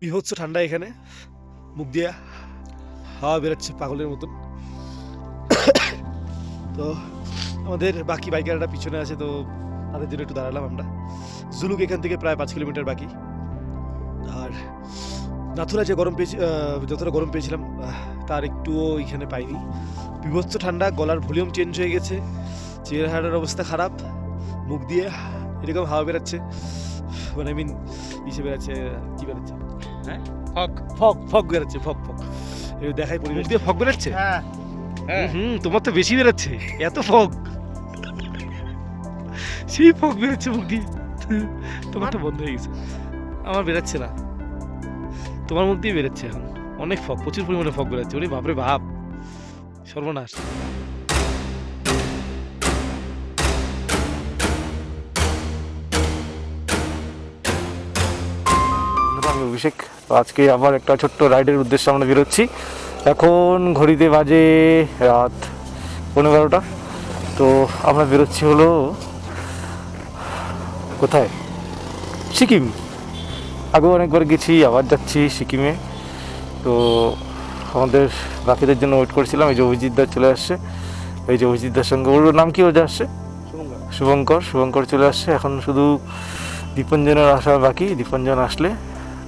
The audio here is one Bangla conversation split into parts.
বিভৎস ঠান্ডা এখানে, মুখ দিয়ে হাওয়া বেরোচ্ছে পাগলের মতন। তো আমাদের বাকি বাইকাররা পিছনে আছে, তো তাদের জন্য একটু দাঁড়ালাম আমরা। জুলুক এখান থেকে প্রায় 5 কিলোমিটার বাকি। আর নাথুরা যে গরম পেয়েছি, যতটা গরম পেয়েছিলাম তার একটুও এখানে পাইনি। বিভৎস ঠান্ডা, গলার ভলিউম চেঞ্জ হয়ে গেছে, চেহারার অবস্থা খারাপ, মুখ দিয়ে এরকম হাওয়া বেরাচ্ছে, মানে আই মিন ইসে বেরাচ্ছে, কি বেরাচ্ছে, হ্যাঁ ফগ ফগ ফগ বেরাচ্ছে, ফগ ফগ দেখাই পরিবেশ দিয়ে ফগ বেরাচ্ছে। তোমার তো বেশি বেরাচ্ছে, এত ফগ, সেই ফগ বেরাচ্ছে মুখ দিয়ে। তোমার তো বন্ধ হয়ে গেছে, আমার বেরাচ্ছে না, তোমার মুখ দিয়ে বেরোচ্ছে এখন অনেক ফগ, প্রচুর পরিমাণে ফগ বেরোচ্ছে। ওরে বাপরে বাপ, সর্বনাশ। আমি অভিষেক, আজকে আবার একটা ছোট্ট রাইডের উদ্দেশ্যে আমরা বেরোচ্ছি। এখন ঘড়িতে বাজে রাত 11:30। তো আমরা বেরোচ্ছি হলো কোথায়, সিকিম। আগেও অনেকবার গেছি, আবার যাচ্ছি সিকিমে। তো আমাদের বাকিদের জন্য ওয়েট করছিলাম। এই যে অভিজিৎদার চলে আসছে, এই যে অভিজিৎদার সঙ্গে, ওর নাম কি, ও যে আসছে শুভঙ্কর চলে আসছে। এখন শুধু দীপঞ্জনের আসা বাকি, দীপঞ্জন আসলে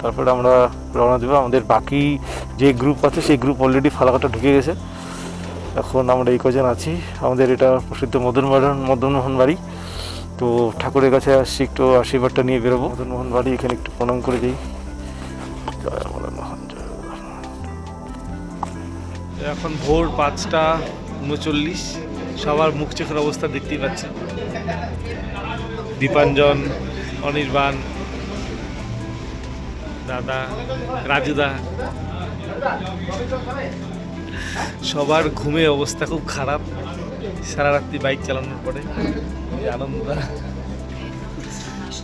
তারপরে আমরা রওনা দেবো। আমাদের বাকি যে গ্রুপ আছে সেই গ্রুপ অলরেডি ফালাকাটা ঢুকে গেছে। এখন আমরা এই কজন আছি। আমাদের এটা প্রসিদ্ধ মদনমোহন বাড়ি। তো ঠাকুরের কাছে আসছি, একটু আশীর্বাদটা নিয়ে বেরোবো। মদনমোহন বাড়ি, এখানে একটু প্রণাম করে দিই। জয় মদনমোহন, জয় মদনমোহন। এখন ভোর 5টা 39, সবার মুখ চোখের অবস্থা দেখতেই পাচ্ছেন। দীপাঞ্জন, অনির্বাণ, দাদা, রাজুদা, সবার ঘুমে অবস্থা খুব খারাপ সারা রাত্রি বাইক চালানোর পরে। আনন্দদা,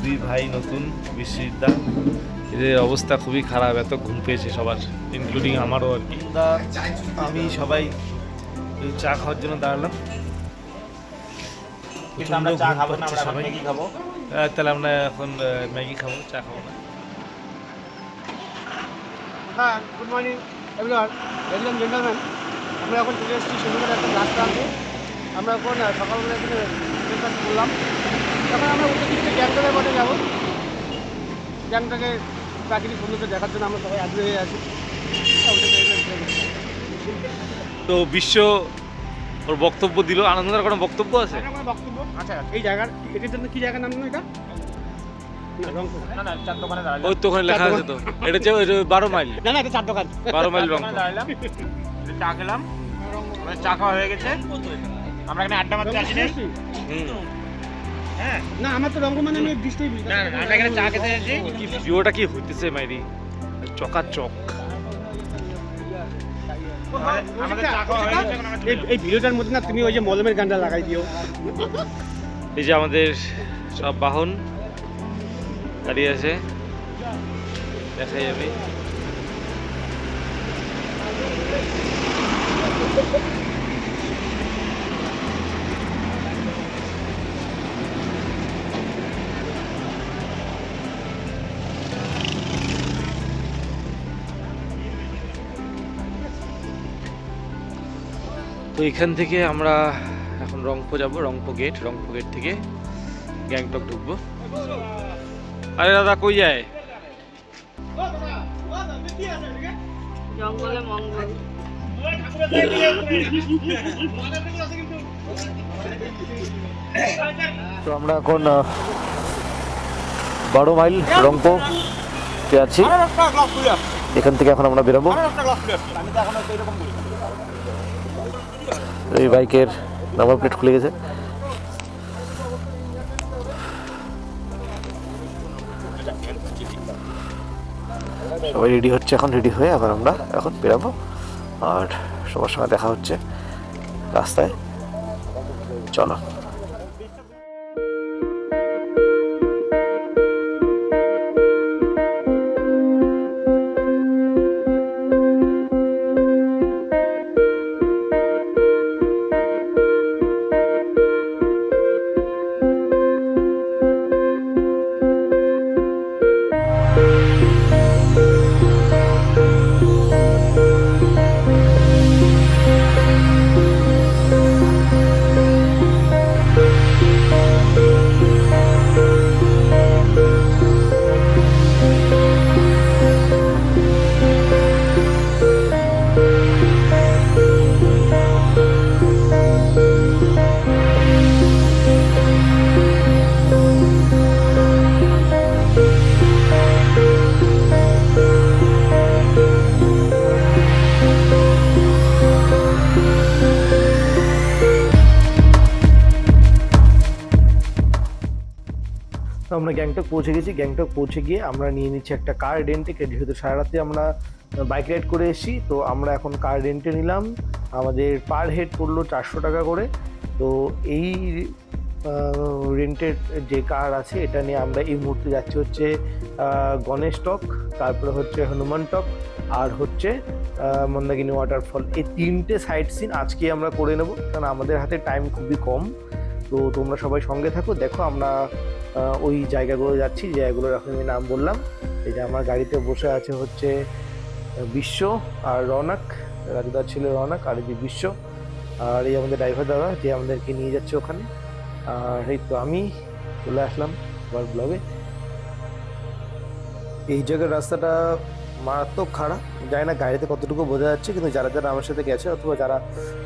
দুই ভাই নতুন, বিশ্বজিৎদা, এদের অবস্থা খুবই খারাপ, এত ঘুম পেয়েছে সবার, ইনক্লুডিং আমারও আর কি। আমি সবাই চা খাওয়ার জন্য দাঁড়ালাম। তাহলে আমরা এখন ম্যাগি খাবো, চা খাবো না। হ্যাঁ, good morning everyone, ladies and gentleman. আমরা এখন চলে এসেছি শিমুলের একটা রাস্তা আছে। আমরা এখন সকালবেলা এখানে ব্রেকফাস্ট করলাম। এখন আমরা উত্তর দিকে গ্যাংটকের পথে যাবো। গ্যাংটকে প্রাকৃতিক সৌন্দর্য দেখার জন্য আমরা সবাই আগ্রহী হয়ে আছি। তো বিশ্ব ওর বক্তব্য দিল, আনন্দের কোনো বক্তব্য আছে? কোনো বক্তব্য আচ্ছা, এই জায়গার এটার জন্য কি জায়গার নাম জানো এটা? ওই তো ওখানে লেখা আছে তো, এটা হচ্ছে 12 মাইল। না না, এটা 4 দোকান। 12 মাইল রং। চা খেলাম, চা খাওয়া হয়ে গেছে। আমরা এখানে আড্ডা মারতে আসি না। হ্যাঁ না, আমার তো রঙ্গমানে আমি দৃষ্টিই বুঝি না। আমরা এখানে চা খেতে এসেছি। কি ভিউটা কি হইতেছে মাইরি, চকাচক। এই ভিডিওটার মধ্যে না তুমি ওই যে মলমের গানটা লাগাই দিও। এই যে আমাদের সব বাহন দাঁড়িয়ে আছে, দেখাই যাবে। তো এখান থেকে আমরা এখন রংপো যাব, রংপো গেট থেকে গ্যাংটক ঢুকবো। আরে দাদা কই যায়? জঙ্গলে মঙ্গল। তো আমরা এখন 12 মাইল রংপো তে আছি। এখান থেকে এখন আমরা বেরোবো। এই বাইকের নাম্বার প্লেট খুলে গেছে। সবাই রেডি হচ্ছে, এখন রেডি হয়ে আবার আমরা এখন বেরাবো। আর সবার সঙ্গে দেখা হচ্ছে রাস্তায়। চলো। আমরা গ্যাংটক পৌঁছে গেছি। গ্যাংটক পৌঁছে গিয়ে আমরা নিয়ে নিচ্ছি একটা কার রেন্টে, যেহেতু সারা রাতে আমরা বাইক রাইড করে এসেছি, তো আমরা এখন কার রেন্টে নিলাম। আমাদের পার হেড পড়লো 400 টাকা করে। তো এই রেন্টের যে কার আছে এটা নিয়ে আমরা এই মুহূর্তে যাচ্ছি হচ্ছে গণেশ টক, তারপরে হচ্ছে হনুমান টক, আর হচ্ছে মন্দাকিনী ওয়াটারফল। এই 3টে সাইট সিন আজকে আমরা করে নেব, কারণ আমাদের হাতে টাইম খুবই কম। তো তোমরা সবাই সঙ্গে থাকো, দেখো আমরা ওই জায়গাগুলো যাচ্ছি, যে জায়গাগুলোর এখন আমি নাম বললাম। এই যে আমার গাড়িতে বসে আছে হচ্ছে বিশ্ব আর রৌনক, রাজুদার ছেলে রৌনক, আর এই যে বিশ্ব, আর এই আমাদের ড্রাইভার দাদা যে আমাদেরকে নিয়ে যাচ্ছে ওখানে। আর এই তো আমি চলে আসলাম আমার ব্লগে। এই জায়গার রাস্তাটা মারাত্মক খারাপ, জানি না গাড়িতে কতটুকু বোঝা যাচ্ছে, কিন্তু যারা যারা আমার সাথে গেছে অথবা যারা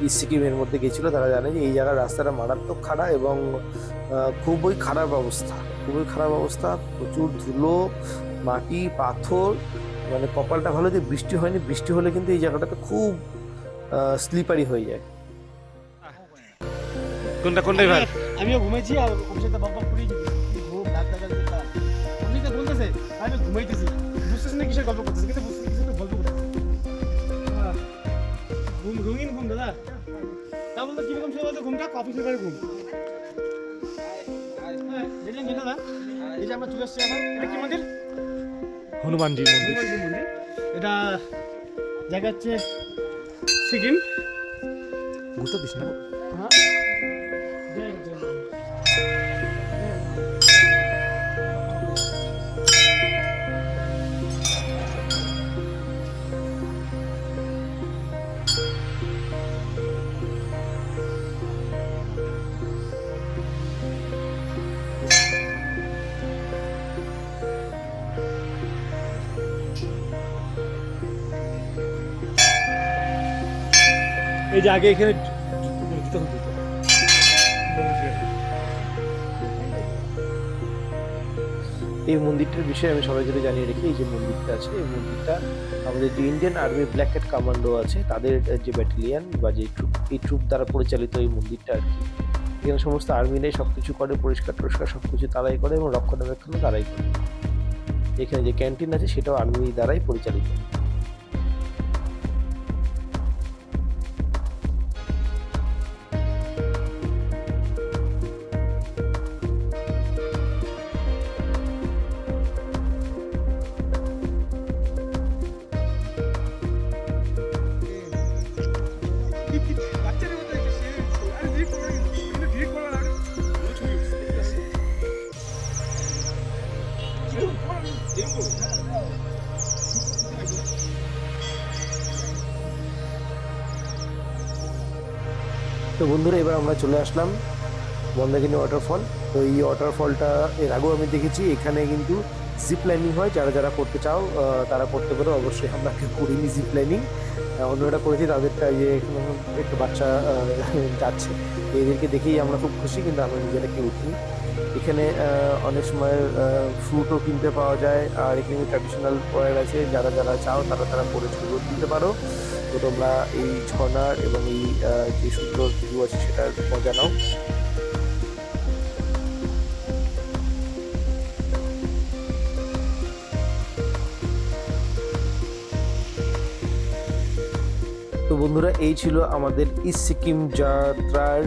ইস্ট সিকিমের মধ্যে গেছিলো তারা জানে যে এই জায়গার রাস্তাটা মারাত্মক খারাপ এবং খুবই খারাপ অবস্থা, প্রচুর ধুলো, মাটি, পাথর। মানে কপালটা ভালো যে বৃষ্টি হয়নি, বৃষ্টি হলে কিন্তু এই জায়গাটাতে খুব স্লিপারি হয়ে যায়। কোনটাই ভাই? আমিও ঘুমাইছি আর অভিষেকটা বক বক করেই ঘুম রাত দেখা যেটা অভিষেকটা বলতেছে আমি ঘুমাইতেছি, বুঝতেছি না কিসের গল্প করতেছে, কিন্তু বুঝতেছি কিছু গল্প করতেছে। ঘুম রঙিন ঘুম দাদা, তা বলতো কিরকম ছিল বলতো ঘুমটা? কফি ফ্লেভারের ঘুম। দেখলেন কি দাদা, এই যে আমরা চলে এসছি এখন, এটা কি মন্দির? হনুমানজি মন্দির। হনুমানজি মন্দির। এটা জায়গা হচ্ছে সিকিম। ঘুরতে দিস না? হ্যাঁ এই যে আগে এখানে এই মন্দিরটার বিষয়ে আমি সবাইকে জানিয়ে রেখি। এই যে মন্দিরটা আছে, এই মন্দিরটা আমাদের যে Indian army black cat commando আছে তাদের যে ব্যাটালিয়ান বা যে ট্রুপ, এই ট্রুপ দ্বারা পরিচালিত এই মন্দিরটা আর কি। এখানে সমস্ত আর্মিরাই সব কিছু করে, পরিষ্কার টরিষ্কার সব কিছু তারাই করে এবং রক্ষণাবেক্ষণও তারাই করে। এখানে যে ক্যান্টিন আছে সেটাও আর্মি দ্বারাই পরিচালিত। তো বন্ধুরা, এবার আমরা চলে আসলাম মন্দাকিনী ওয়াটারফল। তো এই ওয়াটারফলটা এর আগেও আমি দেখেছি, এখানে কিন্তু জিপ লাইনিং হয়। যারা যারা করতে চাও তারা করতে পারো। অবশ্যই আমরা করিনি জিপ লাইনিং, অন্যরা করেছি। তাদেরটা যে একটু বাচ্চা যাচ্ছে, এদেরকে দেখেই আমরা খুব খুশি, কিন্তু আমরা নিজেরা কেউ উঠিনি। এখানে অনেক সময় ফ্রুটও কিনতে পাওয়া যায়, আর এখানে ট্র্যাডিশনাল ওয়্যার আছে। যারা যারা চাও তারা পরে ছবিও তুলতে পারো। তো তোমরা এই ঝর্ণার এবং এই যে সুন্দর ভিউ আছে সেটার মজা নাও। তো বন্ধুরা, এই ছিল আমাদের ইস্ট সিকিম যাত্রার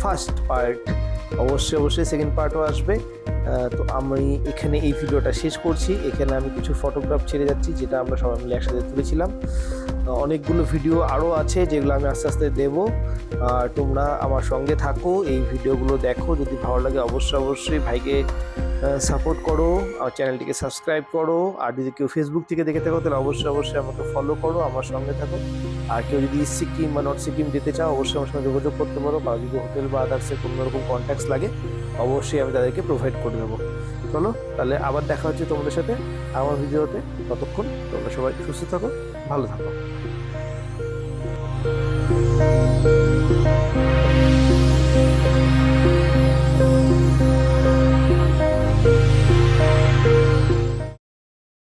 ফার্স্ট পার্ট। অবশ্যই সেকেন্ড পার্টও আসবে। তো আমি এখানে এই ভিডিওটা শেষ করছি। এখানে আমি কিছু ফটোগ্রাফ ছেড়ে যাচ্ছি, যেটা আমরা সবাই মিলে একসাথে তুলেছিলাম। অনেকগুলো ভিডিও আরও আছে যেগুলো আমি আস্তে আস্তে দেবো। আর তোমরা আমার সঙ্গে থাকো, এই ভিডিওগুলো দেখো। যদি ভালো লাগে অবশ্যই ভাইকে সাপোর্ট করো, আমার চ্যানেলটিকে সাবস্ক্রাইব করো। আর যদি কেউ ফেসবুক থেকে দেখে থাকো তাহলে অবশ্যই আমাকে ফলো করো, আমার সঙ্গে থাকো। আর কেউ যদি ইস্ট সিকিম বা নর্থ সিকিম যেতে চাও অবশ্যই আমার সঙ্গে যোগাযোগ করতে পারো। কারো যদি হোটেল বা আদার্সের কোনো রকম কন্ট্যাক্টস লাগে অবশ্যই আমি তাদেরকে প্রোভাইড করে দেবো। চলো তাহলে আবার দেখা হচ্ছে তোমাদের সাথে আমার ভিডিওতে। ততক্ষণ তোমরা সবাই সুস্থ থাকো, ভালো থাকো।